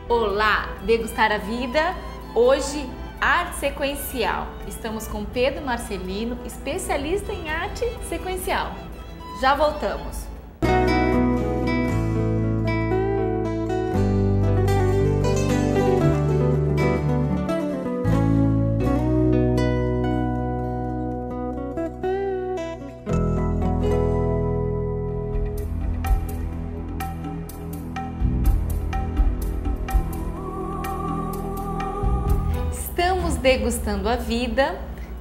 Olá, degustar a vida, hoje arte sequencial. Estamos com Pedro Marcelino, especialista em arte sequencial. Já voltamos. Estamos degustando a vida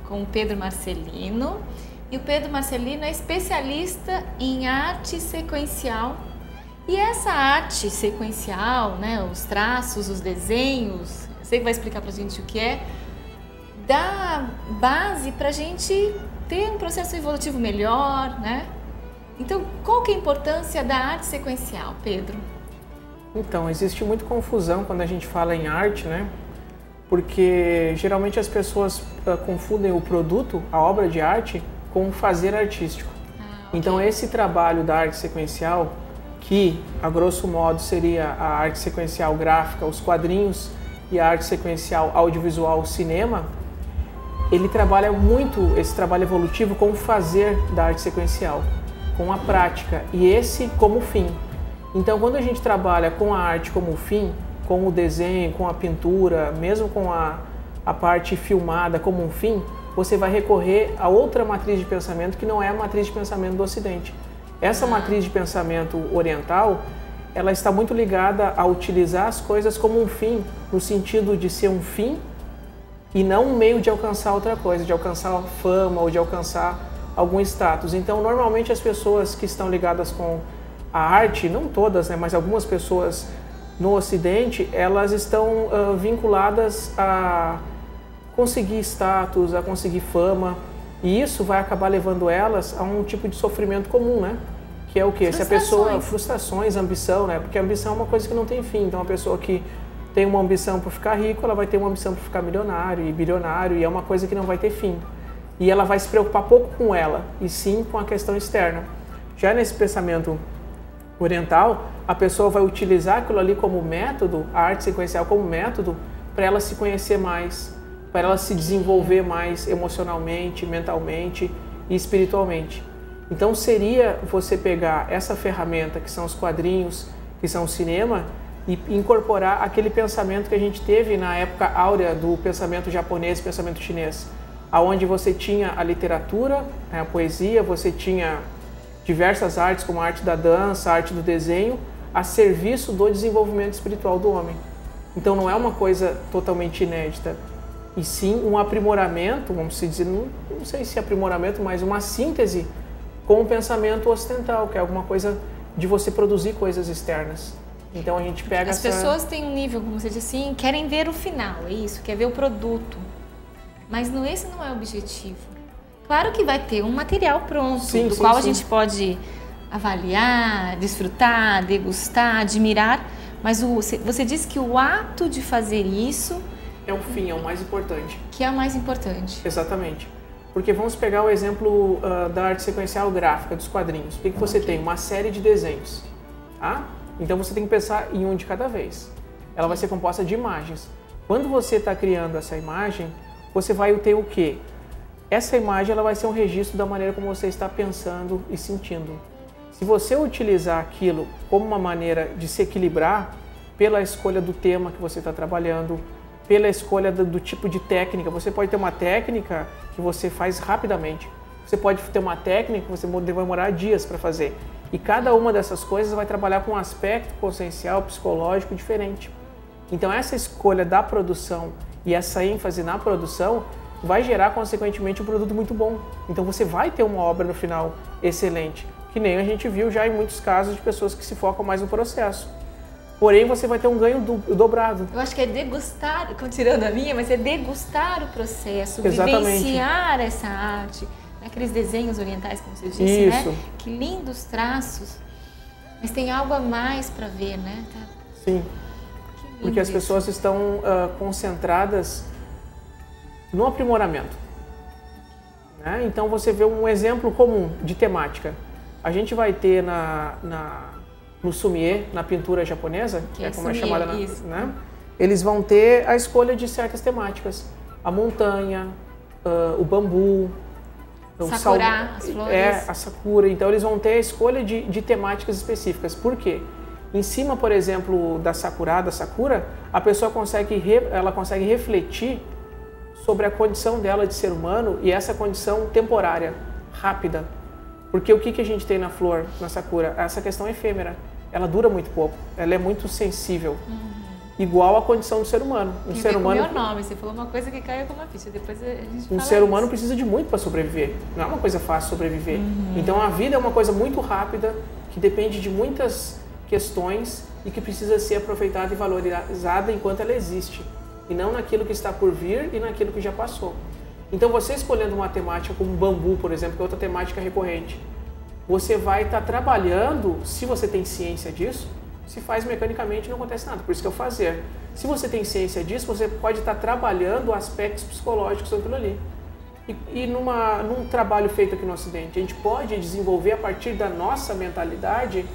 com o Pedro Marcelino, e o Pedro Marcelino é especialista em arte sequencial. E essa arte sequencial, né, os traços, os desenhos, você que vai explicar pra gente o que é, dá base pra gente ter um processo evolutivo melhor, né? Então, qual que é a importância da arte sequencial, Pedro? Então, existe muita confusão quando a gente fala em arte, né? Porque geralmente as pessoas confundem o produto, a obra de arte, com o fazer artístico. Okay. Então esse trabalho da arte sequencial, que a grosso modo seria a arte sequencial gráfica, os quadrinhos, e a arte sequencial audiovisual, o cinema, ele trabalha muito esse trabalho evolutivo com o fazer da arte sequencial, com a prática, e esse como fim. Então quando a gente trabalha com a arte como fim, com o desenho, com a pintura, mesmo com a parte filmada como um fim, você vai recorrer a outra matriz de pensamento que não é a matriz de pensamento do Ocidente. Essa matriz de pensamento oriental, ela está muito ligada a utilizar as coisas como um fim, no sentido de ser um fim e não um meio de alcançar outra coisa, de alcançar fama ou de alcançar algum status. Então, normalmente as pessoas que estão ligadas com a arte, não todas, né, mas algumas pessoas no Ocidente, elas estão vinculadas a conseguir status, a conseguir fama, e isso vai acabar levando elas a um tipo de sofrimento comum, né? Que é o quê? Se a pessoa... Frustrações, ambição, né? Porque a ambição é uma coisa que não tem fim. Então, a pessoa que tem uma ambição por ficar rico, ela vai ter uma ambição por ficar milionário e bilionário, e é uma coisa que não vai ter fim. E ela vai se preocupar pouco com ela, e sim com a questão externa. Já nesse pensamento oriental, a pessoa vai utilizar aquilo ali como método, a arte sequencial como método, para ela se conhecer mais, para ela se desenvolver mais emocionalmente, mentalmente e espiritualmente. Então seria você pegar essa ferramenta que são os quadrinhos, que são o cinema, e incorporar aquele pensamento que a gente teve na época áurea do pensamento japonês, pensamento chinês, aonde você tinha a literatura, a poesia, você tinha diversas artes, como a arte da dança, a arte do desenho, a serviço do desenvolvimento espiritual do homem. Então não é uma coisa totalmente inédita, e sim um aprimoramento, vamos dizer, não sei se aprimoramento, mas uma síntese com o pensamento ocidental, que é alguma coisa de você produzir coisas externas. Então a gente pega As pessoas têm um nível, como você disse assim, querem ver o final, é isso, quer ver o produto, mas esse não é o objetivo. Claro que vai ter um material pronto, do qual a gente pode avaliar, desfrutar, degustar, admirar, mas você disse que o ato de fazer isso... é o fim, é o mais importante. Que é o mais importante. Exatamente. Porque vamos pegar o exemplo da arte sequencial gráfica, dos quadrinhos. O que você tem? Uma série de desenhos. Tá? Então você tem que pensar em um de cada vez. Ela vai ser composta de imagens. Quando você está criando essa imagem, você vai ter o quê? Essa imagem ela vai ser um registro da maneira como você está pensando e sentindo. Se você utilizar aquilo como uma maneira de se equilibrar pela escolha do tema que você está trabalhando, pela escolha do tipo de técnica, você pode ter uma técnica que você faz rapidamente. Você pode ter uma técnica que você vai demorar dias para fazer. E cada uma dessas coisas vai trabalhar com um aspecto consciencial, psicológico diferente. Então essa escolha da produção e essa ênfase na produção vai gerar, consequentemente, um produto muito bom. Então você vai ter uma obra no final excelente, que nem a gente viu já em muitos casos de pessoas que se focam mais no processo. Porém, você vai ter um ganho dobrado. Eu acho que é degustar, tirando a minha, mas é degustar o processo, exatamente, vivenciar essa arte, aqueles desenhos orientais, como você disse, isso, né? Que lindos traços, mas tem algo a mais para ver, né? Sim, porque as pessoas estão concentradas no aprimoramento, né? Então você vê um exemplo comum de temática. A gente vai ter no sumie, na pintura japonesa, que é como sumie, é chamada, né? Eles vão ter a escolha de certas temáticas. A montanha, o bambu, sakura, as flores. A sakura. Então eles vão ter a escolha de temáticas específicas. Por quê? Em cima, por exemplo, da sakura, a pessoa consegue refletir sobre a condição dela de ser humano e essa condição temporária, rápida. Porque o que a gente tem na flor, na sakura? Essa questão efêmera. Ela dura muito pouco, ela é muito sensível. Igual à condição do ser humano. O meu nome, você falou uma coisa que caiu como uma ficha, depois a gente fala ser humano precisa de muito para sobreviver. Não é uma coisa fácil sobreviver. Então a vida é uma coisa muito rápida, que depende de muitas questões e que precisa ser aproveitada e valorizada enquanto ela existe. E não naquilo que está por vir e naquilo que já passou. Então você escolhendo uma temática como bambu, por exemplo, que é outra temática recorrente, você vai estar trabalhando, se você tem ciência disso, se faz mecanicamente não acontece nada, por isso que é o fazer. Se você tem ciência disso, você pode estar trabalhando aspectos psicológicos daquilo ali. E num trabalho feito aqui no Ocidente, a gente pode desenvolver a partir da nossa mentalidade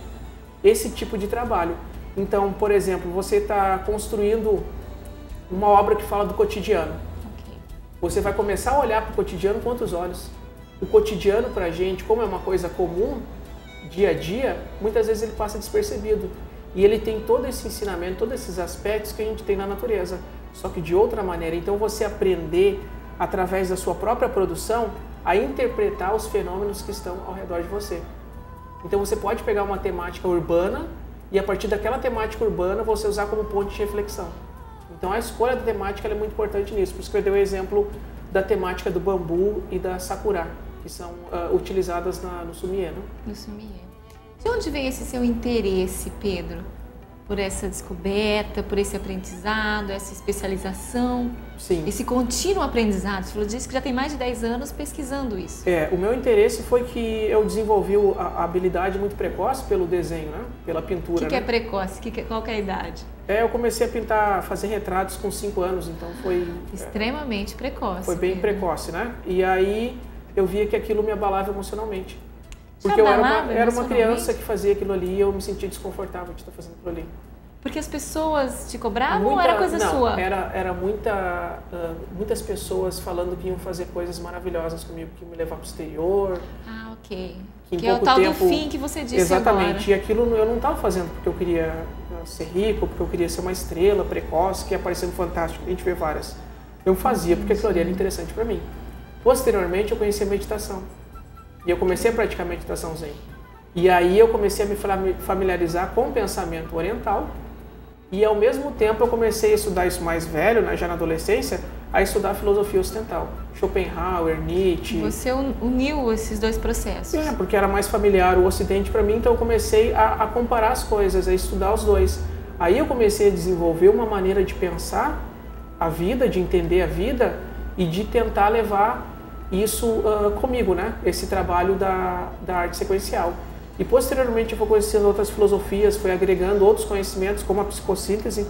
esse tipo de trabalho. Então, por exemplo, você está construindo uma obra que fala do cotidiano. Você vai começar a olhar para o cotidiano com outros olhos. O cotidiano para a gente, como é uma coisa comum, dia a dia, muitas vezes ele passa despercebido. E ele tem todo esse ensinamento, todos esses aspectos que a gente tem na natureza, só que de outra maneira. Então você aprender, através da sua própria produção, a interpretar os fenômenos que estão ao redor de você. Então você pode pegar uma temática urbana e a partir daquela temática urbana você usar como ponto de reflexão. Então a escolha da temática é muito importante nisso, por isso que eu dei o exemplo da temática do bambu e da sakura, que são utilizadas no sumie. Né? No sumie. De onde vem esse seu interesse, Pedro? Por essa descoberta, por esse aprendizado, essa especialização? Sim. Esse contínuo aprendizado? Você falou disso que já tem mais de 10 anos pesquisando isso. O meu interesse foi que eu desenvolvi a habilidade muito precoce pelo desenho, né? Pela pintura. O que é precoce? Qual que é a idade? Eu comecei a pintar, fazer retratos com 5 anos, então foi... Extremamente precoce. Foi bem precoce, né? E aí eu via que aquilo me abalava emocionalmente. Porque eu era uma criança que fazia aquilo ali e eu me sentia desconfortável de estar fazendo aquilo ali. Porque as pessoas te cobravam ou era coisa sua? Era muitas pessoas falando que iam fazer coisas maravilhosas comigo, que iam me levar para o exterior. Ah, ok. Que é o tal do fim que você disse exatamente. agora. E aquilo eu não estava fazendo porque eu queria ser rico, porque eu queria ser uma estrela precoce, que ia aparecer no Fantástico, a gente vê várias. Eu fazia porque aquilo ali era interessante para mim. Posteriormente eu conheci a meditação. E eu comecei a praticar meditação zen. E aí eu comecei a me familiarizar com o pensamento oriental. E ao mesmo tempo eu comecei a estudar isso mais velho, né, já na adolescência, a estudar filosofia ocidental. Schopenhauer, Nietzsche. Você uniu esses dois processos. Porque era mais familiar o Ocidente para mim, então eu comecei a comparar as coisas, a estudar os dois. Aí eu comecei a desenvolver uma maneira de pensar a vida, de entender a vida e de tentar levar isso comigo, né? Esse trabalho da arte sequencial. E posteriormente eu fui conhecendo outras filosofias, fui agregando outros conhecimentos, como a psicossíntese,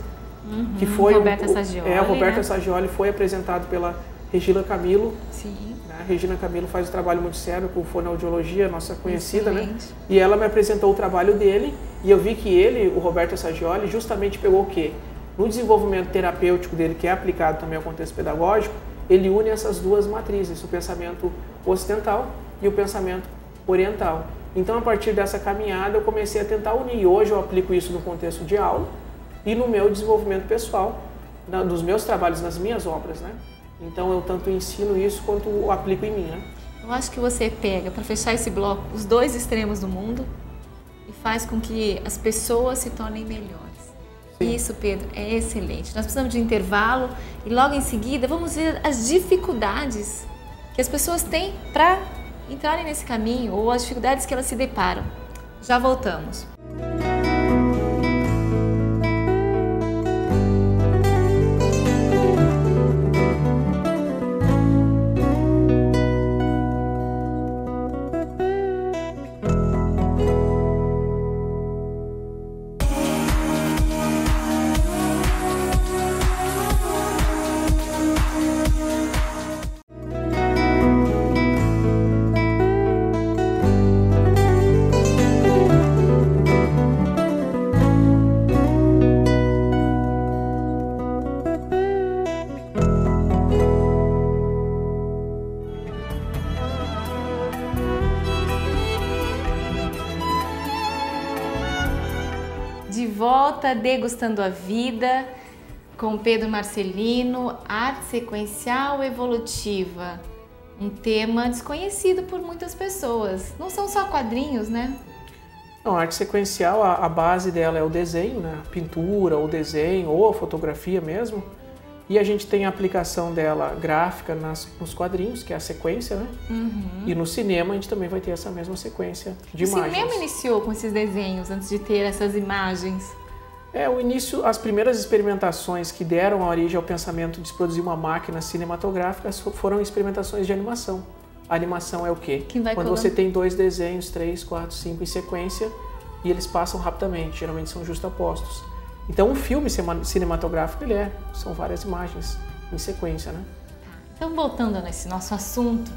que foi Roberta Saggioli, o Roberta né? Saggioli foi apresentado pela Regina Camilo. Sim. A Regina Camilo faz um trabalho muito sério com fonoaudiologia, nossa conhecida, excelente, né? E ela me apresentou o trabalho dele e eu vi que ele, o Roberta Saggioli, justamente pegou o quê? No desenvolvimento terapêutico dele, que é aplicado também ao contexto pedagógico, ele une essas duas matrizes, o pensamento ocidental e o pensamento oriental. Então, a partir dessa caminhada, eu comecei a tentar unir. E hoje eu aplico isso no contexto de aula e no meu desenvolvimento pessoal, nos meus trabalhos, nas minhas obras, né? Então, eu tanto ensino isso quanto aplico em mim, né? Eu acho que você pega, para fechar esse bloco, os dois extremos do mundo e faz com que as pessoas se tornem melhores. Sim. Isso, Pedro, é excelente. Nós precisamos de intervalo e logo em seguida vamos ver as dificuldades que as pessoas têm para entrarem nesse caminho ou as dificuldades que elas se deparam. Já voltamos. volta degustando a vida com Pedro Marcelino, arte sequencial evolutiva. Um tema desconhecido por muitas pessoas. Não são só quadrinhos, né? Não, a arte sequencial, a base dela é o desenho, né? A pintura, o desenho ou a fotografia mesmo. E a gente tem a aplicação dela gráfica nos quadrinhos, que é a sequência, né? E no cinema a gente também vai ter essa mesma sequência de imagens. O cinema iniciou com esses desenhos antes de ter essas imagens? O início, as primeiras experimentações que deram a origem ao pensamento de se produzir uma máquina cinematográfica foram experimentações de animação. A animação é o quê? Quando você tem 2 desenhos, 3, 4, 5 em sequência e eles passam rapidamente, geralmente são justapostos. Então um filme cinematográfico são várias imagens em sequência, né? Então voltando nesse nosso assunto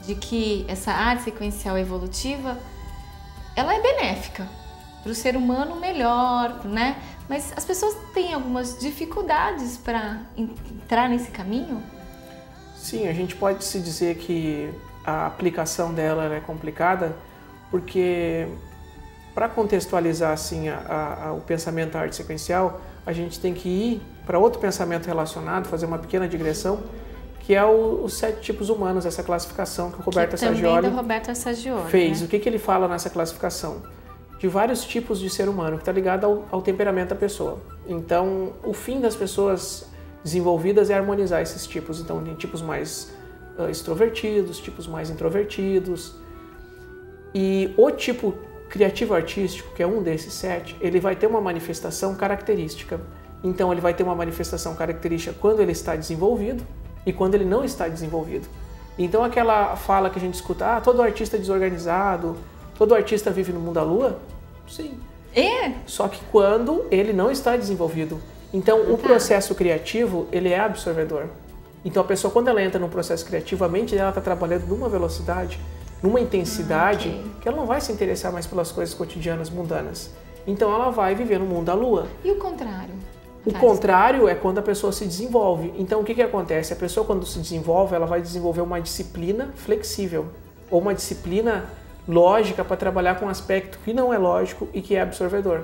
de que essa arte sequencial evolutiva, ela é benéfica para o ser humano melhor, né? Mas as pessoas têm algumas dificuldades para entrar nesse caminho? Sim, a gente pode se dizer que a aplicação dela é complicada, porque para contextualizar assim o pensamento da arte sequencial, a gente tem que ir para outro pensamento relacionado, fazer uma pequena digressão, que é os 7 tipos humanos, essa classificação que o Roberto Assagioli fez. Né? O que ele fala nessa classificação? De vários tipos de ser humano, que está ligado ao temperamento da pessoa. Então, o fim das pessoas desenvolvidas é harmonizar esses tipos. Então, tem tipos mais extrovertidos, tipos mais introvertidos. E o tipo criativo-artístico, que é um desses 7, ele vai ter uma manifestação característica. Então, ele vai ter uma manifestação característica quando ele está desenvolvido e quando ele não está desenvolvido. Então, aquela fala que a gente escuta, todo artista é desorganizado, todo artista vive no mundo da lua? Sim. Só que quando ele não está desenvolvido. Então, o processo criativo, ele é absorvedor. Então, a pessoa, quando ela entra num processo criativo, a mente dela está trabalhando numa velocidade, numa intensidade, que ela não vai se interessar mais pelas coisas cotidianas, mundanas. Então, ela vai viver no mundo da lua. E o contrário? O contrário é quando a pessoa se desenvolve. Então, o que acontece? A pessoa, quando se desenvolve, ela vai desenvolver uma disciplina flexível ou uma disciplina lógica para trabalhar com um aspecto que não é lógico e que é absorvedor.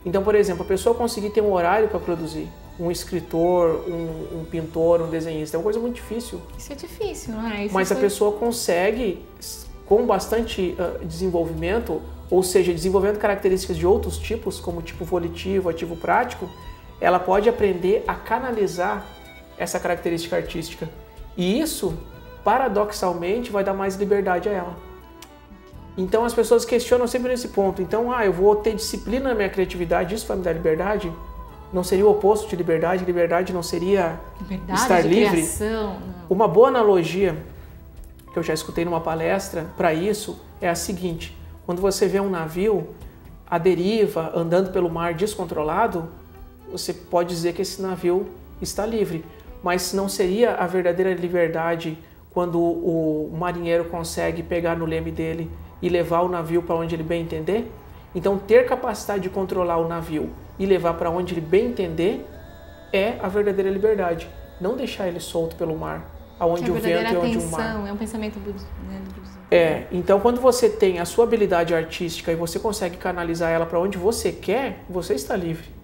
Então, por exemplo, a pessoa conseguir ter um horário para produzir, um escritor, um pintor, um desenhista, é uma coisa muito difícil. Isso é difícil, não é? Mas a pessoa consegue, com bastante desenvolvimento, ou seja, desenvolvendo características de outros tipos, como tipo volitivo, ativo prático, ela pode aprender a canalizar essa característica artística. E isso, paradoxalmente, vai dar mais liberdade a ela. Então as pessoas questionam sempre nesse ponto. Então, eu vou ter disciplina na minha criatividade, isso vai me dar liberdade? Não seria o oposto de liberdade? Liberdade não seria estar livre? Criação, não. Uma boa analogia que eu já escutei numa palestra para isso é a seguinte: quando você vê um navio à deriva, andando pelo mar descontrolado, você pode dizer que esse navio está livre. Mas não seria a verdadeira liberdade quando o marinheiro consegue pegar no leme dele e levar o navio para onde ele bem entender? Então, ter capacidade de controlar o navio e levar para onde ele bem entender é a verdadeira liberdade. Não deixar ele solto pelo mar, aonde o vento e onde o mar. É um pensamento budista. Então quando você tem a sua habilidade artística e você consegue canalizar ela para onde você quer, você está livre.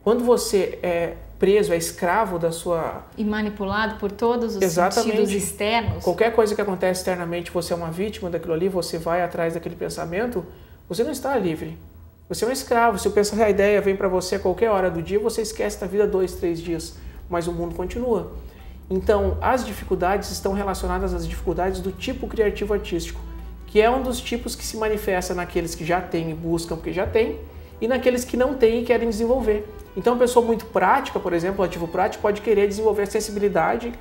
Quando você é preso, é escravo da sua... E manipulado por todos os sentidos externos. Qualquer coisa que acontece externamente, você é uma vítima daquilo ali, você vai atrás daquele pensamento, você não está livre. Você é um escravo. Se a ideia vem para você a qualquer hora do dia, você esquece da vida 2, 3 dias, mas o mundo continua. Então, as dificuldades estão relacionadas às dificuldades do tipo criativo artístico, que é um dos tipos que se manifesta naqueles que já têm e buscam porque já têm, e naqueles que não têm e querem desenvolver. Então, uma pessoa muito prática, por exemplo, o ativo prático, pode querer desenvolver a sensibilidade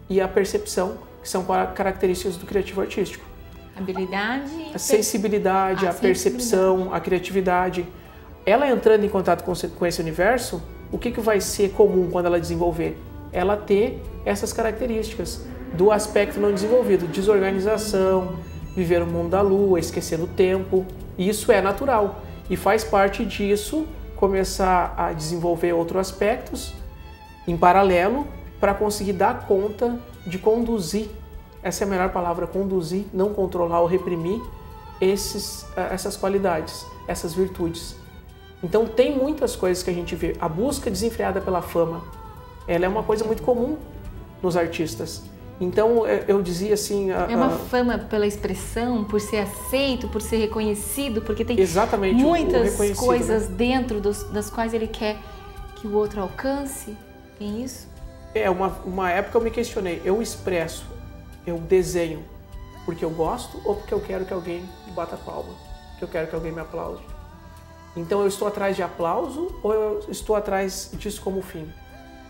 e a percepção, que são características do criativo artístico. Habilidade, a sensibilidade, a percepção, a criatividade. Ela entrando em contato com esse universo, o que vai ser comum quando ela desenvolver? Ela ter essas características do aspecto não desenvolvido, desorganização, viver no mundo da lua, esquecendo o tempo. Isso é natural e faz parte disso começar a desenvolver outros aspectos em paralelo para conseguir dar conta de conduzir. Essa é a melhor palavra, conduzir, não controlar ou reprimir essas qualidades, essas virtudes. Então tem muitas coisas que a gente vê. A busca desenfreada pela fama, ela é uma coisa muito comum nos artistas. Então eu dizia assim... É uma fama pela expressão, por ser aceito, por ser reconhecido, porque tem exatamente, muitas o coisas, né? dentro das quais ele quer que o outro alcance. Tem isso? Uma época eu me questionei, eu expresso, eu desenho porque eu gosto ou porque eu quero que alguém bata palma, que eu quero que alguém me aplaude? Então eu estou atrás de aplauso ou eu estou atrás disso como fim?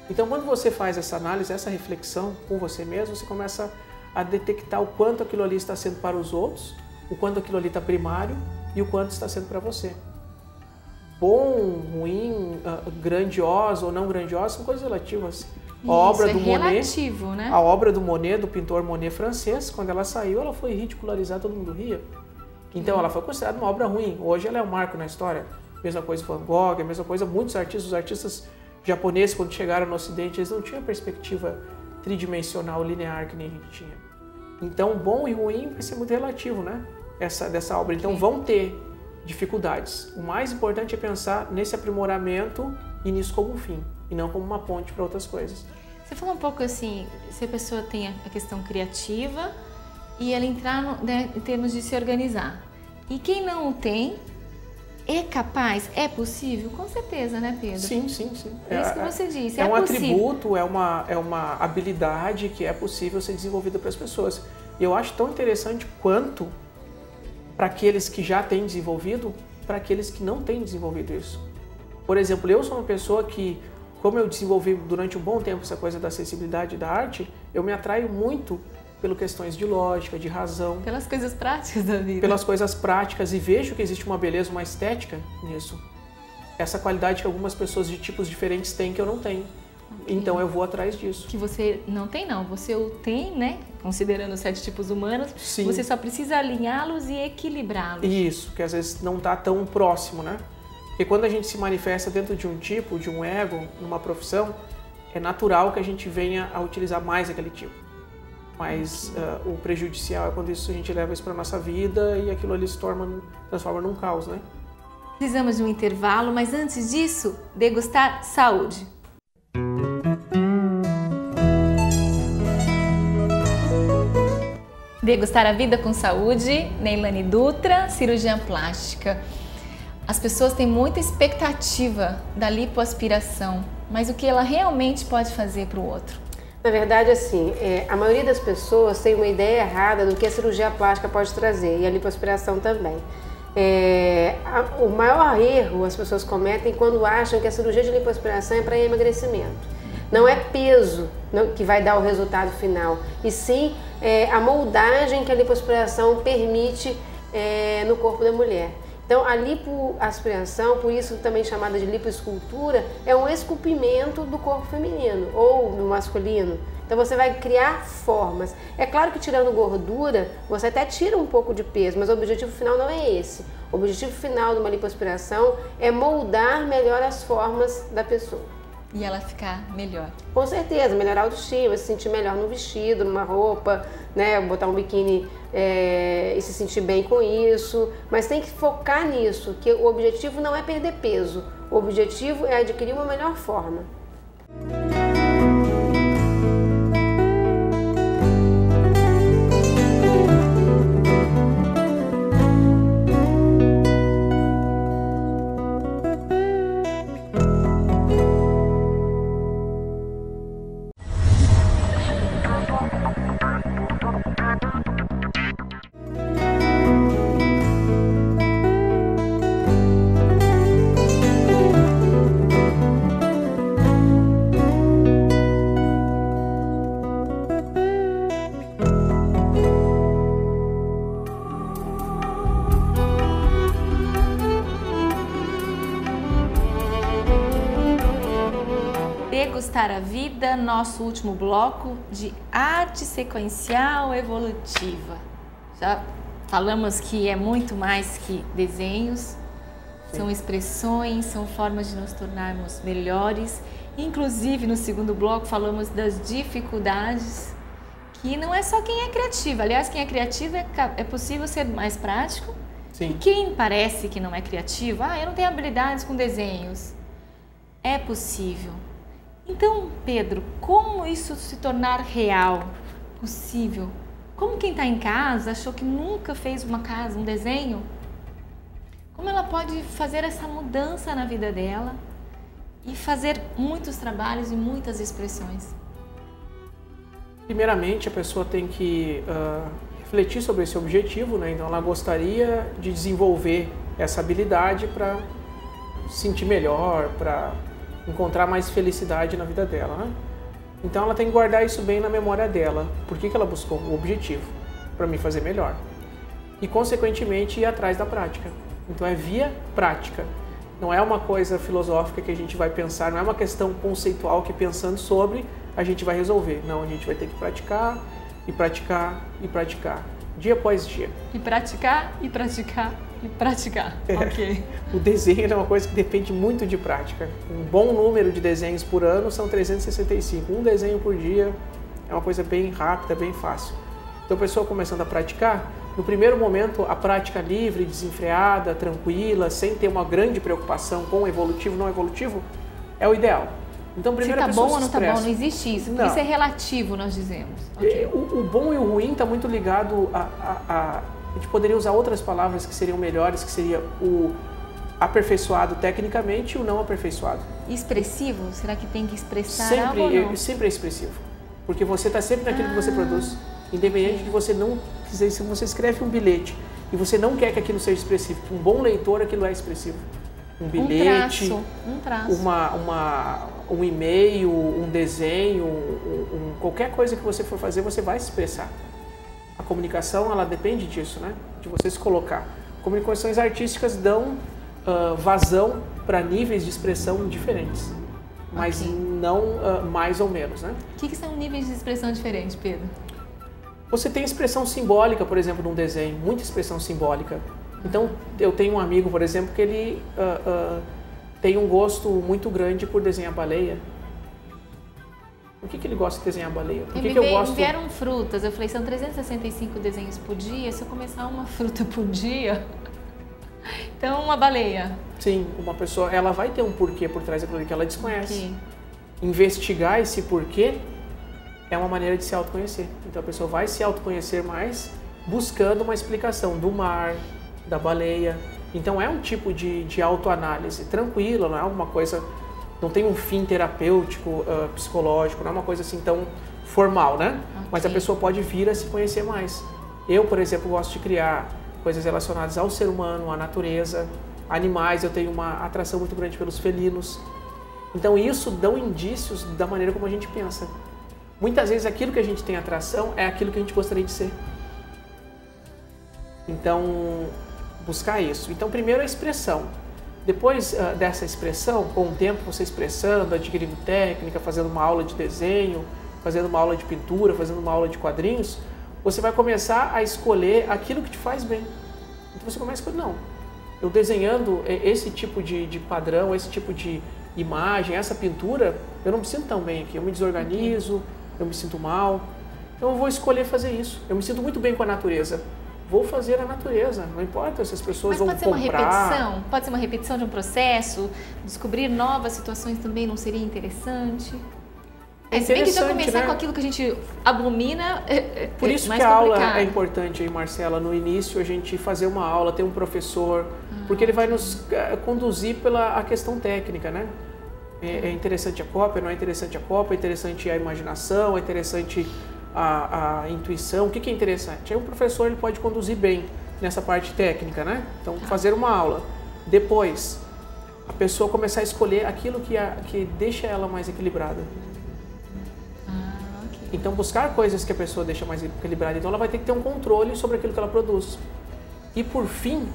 Então quando você faz essa análise, essa reflexão com você mesmo, você começa a detectar o quanto aquilo ali está sendo para os outros, o quanto aquilo ali está primário e o quanto está sendo para você. Bom, ruim, grandiosa ou não grandiosa são coisas relativas. A obra do Monet, relativo, né? A obra do Monet, do pintor Monet francês, quando ela saiu, ela foi ridicularizada, todo mundo ria. Então ela foi considerada uma obra ruim. Hoje ela é um marco na história. Mesma coisa Van Gogh, a mesma coisa muitos artistas. Os artistas japoneses, quando chegaram no Ocidente, eles não tinham a perspectiva tridimensional, linear que nem a gente tinha. Então, bom e ruim vai ser muito relativo, né? Dessa obra. Então, vão ter dificuldades. O mais importante é pensar nesse aprimoramento e nisso como um fim, e não como uma ponte para outras coisas. Você falou um pouco assim, se a pessoa tem a questão criativa e ela entrar em termos de se organizar. E quem não o tem, é capaz, é possível? Com certeza, né, Pedro? Sim, sim, sim. É isso que você disse, é um possível. atributo, é uma habilidade que é possível ser desenvolvida para as pessoas. E eu acho tão interessante quanto para aqueles que já têm desenvolvido, para aqueles que não têm desenvolvido isso. Por exemplo, eu sou uma pessoa que, como eu desenvolvi durante um bom tempo essa coisa da sensibilidade da arte, eu me atraio muito pelas questões de lógica, de razão. Pelas coisas práticas da vida. Pelas coisas práticas, e vejo que existe uma beleza, uma estética nisso. Essa qualidade que algumas pessoas de tipos diferentes têm que eu não tenho. Okay. Então eu vou atrás disso. Que você não tem não, você o tem, né? Considerando os 7 tipos humanos, sim, você só precisa alinhá-los e equilibrá-los. Isso, que às vezes não está tão próximo, né? Porque quando a gente se manifesta dentro de um tipo, de um ego, numa profissão, é natural que a gente venha a utilizar mais aquele tipo. Mas o prejudicial é quando isso a gente leva isso para a nossa vida e aquilo ali se transforma num caos, né? Precisamos de um intervalo, mas antes disso, degustar saúde. Degustar a vida com saúde, Neilane Dutra, cirurgiã plástica. As pessoas têm muita expectativa da lipoaspiração, mas o que ela realmente pode fazer para o outro? Na verdade, assim, a maioria das pessoas tem uma ideia errada do que a cirurgia plástica pode trazer, e a lipoaspiração também. O maior erro as pessoas cometem quando acham que a cirurgia de lipoaspiração é para emagrecimento. Não é peso que vai dar o resultado final, e sim a moldagem que a lipoaspiração permite no corpo da mulher. Então, a lipoaspiração, por isso também chamada de lipoescultura, é um esculpimento do corpo feminino ou do masculino. Então, você vai criar formas. É claro que tirando gordura, você até tira um pouco de peso, mas o objetivo final não é esse. O objetivo final de uma lipoaspiração é moldar melhor as formas da pessoa. E ela ficar melhor. Com certeza, melhorar a autoestima, se sentir melhor no vestido, numa roupa, né, botar um biquíni e se sentir bem com isso. Mas tem que focar nisso, que o objetivo não é perder peso, o objetivo é adquirir uma melhor forma. Degustar a vida, nosso último bloco de arte sequencial evolutiva. Já falamos que é muito mais que desenhos, são expressões, são formas de nos tornarmos melhores. Inclusive, no segundo bloco, falamos das dificuldades, que não é só quem é criativo. Aliás, quem é criativo é possível ser mais prático Sim. E quem parece que não é criativo, eu não tenho habilidades com desenhos. É possível. Então, Pedro, como isso se tornar real, possível? Como quem está em casa achou que nunca fez uma casa, um desenho, como ela pode fazer essa mudança na vida dela e fazer muitos trabalhos e muitas expressões? Primeiramente, a pessoa tem que refletir sobre esse objetivo, né? Então, ela gostaria de desenvolver essa habilidade para se sentir melhor, para encontrar mais felicidade na vida dela, né? Então, ela tem que guardar isso bem na memória dela. Por que ela buscou? O objetivo, para me fazer melhor. E, consequentemente, ir atrás da prática. Então, é via prática. Não é uma coisa filosófica que a gente vai pensar, não é uma questão conceitual que pensando sobre a gente vai resolver. Não, a gente vai ter que praticar e praticar e praticar, dia após dia. E praticar e praticar e praticar. Ok. O desenho é uma coisa que depende muito de prática. Um bom número de desenhos por ano são 365. Um desenho por dia é uma coisa bem rápida, bem fácil. Então, a pessoa começando a praticar, no primeiro momento, a prática livre, desenfreada, tranquila, sem ter uma grande preocupação com o evolutivo, não evolutivo, é o ideal. Então, primeiro se a pessoa bom ou não se tá expressa. bom, não existe isso. Não. Isso é relativo, nós dizemos. Okay. O bom e o ruim está muito ligado a gente poderia usar outras palavras que seriam melhores, que seria o aperfeiçoado tecnicamente e o não aperfeiçoado. Expressivo? Será que tem que expressar algo ou não? Sempre é expressivo. Porque você está sempre naquilo que você produz. Independente de você não quiser, se você escreve um bilhete e você não quer que aquilo seja expressivo, um bom leitor, aquilo é expressivo. Um bilhete, um traço. Um e-mail, um desenho, qualquer coisa que você for fazer, você vai se expressar. A comunicação, ela depende disso, né? De você se colocar. Comunicações artísticas dão vazão para níveis de expressão diferentes, mas não mais ou menos, né? O que são níveis de expressão diferentes, Pedro? Você tem expressão simbólica, por exemplo, num desenho, muita expressão simbólica. Então, eu tenho um amigo, por exemplo, que ele tem um gosto muito grande por desenhar baleia. Por que ele gosta de desenhar baleia? Por que eu gosto? Me vieram frutas, eu falei, são 365 desenhos por dia, se eu começar uma fruta por dia, então uma baleia. Sim, uma pessoa, ela vai ter um porquê por trás daquilo que ela desconhece. Okay. Investigar esse porquê é uma maneira de se autoconhecer. Então a pessoa vai se autoconhecer mais buscando uma explicação do mar, da baleia. Então é um tipo de autoanálise tranquila, não é alguma coisa, não tem um fim terapêutico, psicológico, não é uma coisa assim tão formal, né? Okay. Mas a pessoa pode vir a se conhecer mais. Eu, por exemplo, gosto de criar coisas relacionadas ao ser humano, à natureza, animais. Eu tenho uma atração muito grande pelos felinos. Então isso dão indícios da maneira como a gente pensa. Muitas vezes aquilo que a gente tem atração é aquilo que a gente gostaria de ser. Então, buscar isso. Então, primeiro a expressão. Depois dessa expressão, com o tempo você expressando, adquirindo técnica, fazendo uma aula de desenho, fazendo uma aula de pintura, fazendo uma aula de quadrinhos, você vai começar a escolher aquilo que te faz bem. Então você começa a escolher, não, eu desenhando esse tipo de padrão, esse tipo de imagem, essa pintura, eu não me sinto tão bem aqui, eu me desorganizo, eu me sinto mal, então eu vou escolher fazer isso. Eu me sinto muito bem com a natureza, vou fazer a natureza, não importa se as pessoas vão comprar. Mas pode ser uma repetição? Pode ser uma repetição de um processo? Descobrir novas situações também não seria interessante? Se bem que se eu começar, né, com aquilo que a gente abomina, por isso mais que a complicado. aula é importante aí, Marcela, no início a gente fazer uma aula, ter um professor, porque ele vai nos conduzir pela questão técnica, né? É interessante a cópia, não é interessante a cópia, é interessante a imaginação, é interessante a intuição. O que é interessante? Aí o professor ele pode conduzir bem nessa parte técnica, né? Então, fazer uma aula. Depois, a pessoa começar a escolher aquilo que deixa ela mais equilibrada. Então, buscar coisas que a pessoa deixa mais equilibrada. Então, ela vai ter que ter um controle sobre aquilo que ela produz. E, por fim,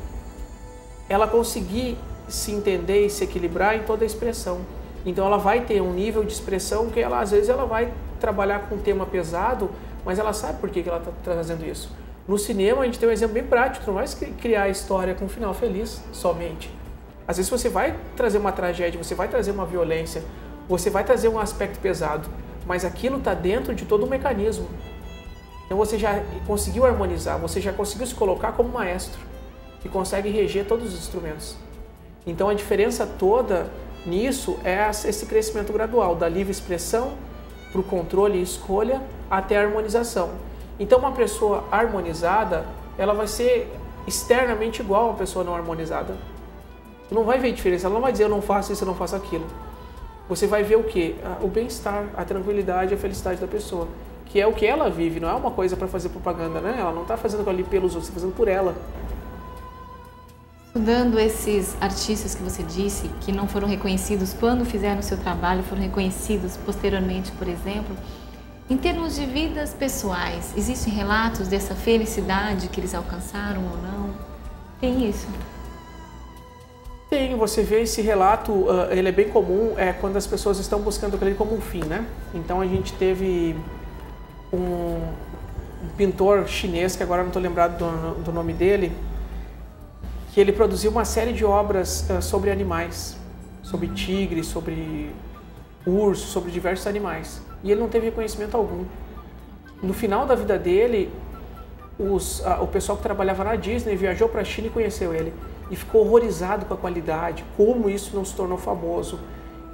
ela conseguir se entender e se equilibrar em toda a expressão. Então, ela vai ter um nível de expressão que, às vezes, ela vai trabalhar com um tema pesado, mas ela sabe por que ela está trazendo isso. No cinema, a gente tem um exemplo bem prático. Tu não vai criar a história com um final feliz somente. Às vezes, você vai trazer uma tragédia, você vai trazer uma violência, você vai trazer um aspecto pesado, mas aquilo está dentro de todo o mecanismo. Então você já conseguiu harmonizar, você já conseguiu se colocar como maestro. que consegue reger todos os instrumentos. Então a diferença toda nisso é esse crescimento gradual, da livre expressão para o controle e escolha até a harmonização. Então uma pessoa harmonizada, ela vai ser externamente igual a uma pessoa não harmonizada. Você não vai ver diferença, ela não vai dizer eu não faço isso, eu não faço aquilo. Você vai ver o quê? O bem-estar, a tranquilidade, a felicidade da pessoa, que é o que ela vive, não é uma coisa para fazer propaganda, né? Ela não está fazendo ali pelos outros, está fazendo por ela. Estudando esses artistas que você disse, que não foram reconhecidos quando fizeram o seu trabalho, foram reconhecidos posteriormente, por exemplo, em termos de vidas pessoais, existem relatos dessa felicidade que eles alcançaram ou não? Tem isso? Tem, você vê esse relato, ele é bem comum, quando as pessoas estão buscando aquele como um fim, né? Então a gente teve um pintor chinês, que agora não estou lembrado do nome dele, que ele produziu uma série de obras sobre animais, sobre tigres, sobre urso, sobre diversos animais. E ele não teve reconhecimento algum. No final da vida dele, o pessoal que trabalhava na Disney viajou para a China e conheceu ele. E ficou horrorizado com a qualidade, como isso não se tornou famoso.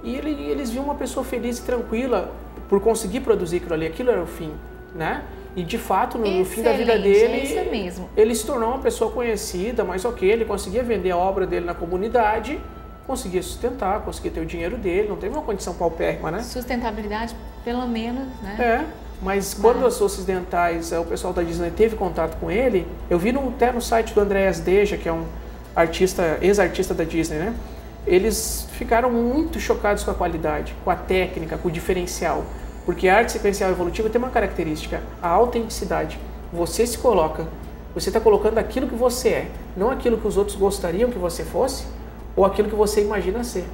E eles viam uma pessoa feliz e tranquila por conseguir produzir aquilo ali. Aquilo era o fim, né? E de fato, no fim da vida dele, é isso mesmo. Ele se tornou uma pessoa conhecida, mas ok, ele conseguia vender a obra dele na comunidade, conseguia sustentar, conseguia ter o dinheiro dele, não teve uma condição paupérrima, né? Sustentabilidade, pelo menos, né? Mas quando as ocidentais, o pessoal da Disney teve contato com ele, eu vi até no site do Andreas Deja, que é um ex-artista da Disney, né? Eles ficaram muito chocados com a qualidade, com a técnica, com o diferencial. Porque a arte sequencial evolutiva tem uma característica, a autenticidade. Você se coloca, você está colocando aquilo que você é, não aquilo que os outros gostariam que você fosse, ou aquilo que você imagina ser.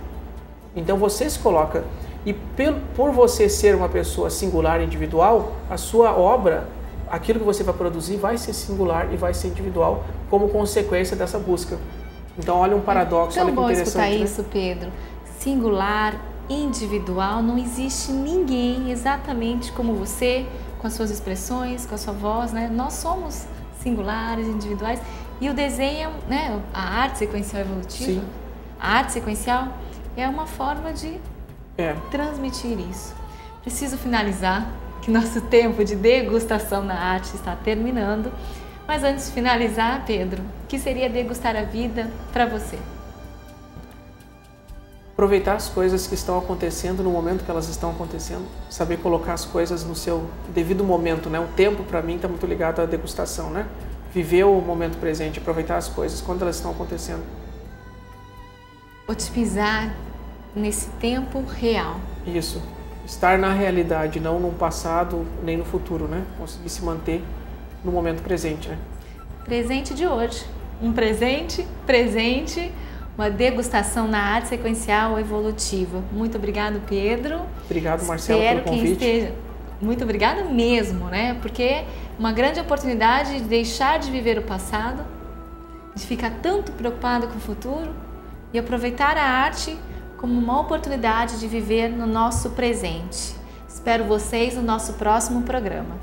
Então você se coloca, e por você ser uma pessoa singular e individual, a sua obra, aquilo que você vai produzir vai ser singular e vai ser individual como consequência dessa busca. Então olha um paradoxo, olha que interessante. Tão bom escutar isso, Pedro. Singular, individual, não existe ninguém exatamente como você, com as suas expressões, com a sua voz, né? Nós somos singulares, individuais, e o desenho, né? A arte sequencial evolutiva, sim, a arte sequencial é uma forma de transmitir isso. Preciso finalizar, que nosso tempo de degustação na arte está terminando, mas antes de finalizar, Pedro, o que seria degustar a vida para você? Aproveitar as coisas que estão acontecendo no momento que elas estão acontecendo, saber colocar as coisas no seu devido momento, né? O tempo, para mim, está muito ligado à degustação, né? Viver o momento presente, aproveitar as coisas quando elas estão acontecendo. Otimizar nesse tempo real. Isso. Estar na realidade, não no passado nem no futuro, né? Conseguir se manter no momento presente, né? Presente de hoje. Um presente, uma degustação na arte sequencial evolutiva. Muito obrigado, Pedro. Obrigado, Marcela, pelo convite. Muito obrigada mesmo, né? Porque é uma grande oportunidade de deixar de viver o passado, de ficar tanto preocupado com o futuro e aproveitar a arte como uma oportunidade de viver no nosso presente. Espero vocês no nosso próximo programa.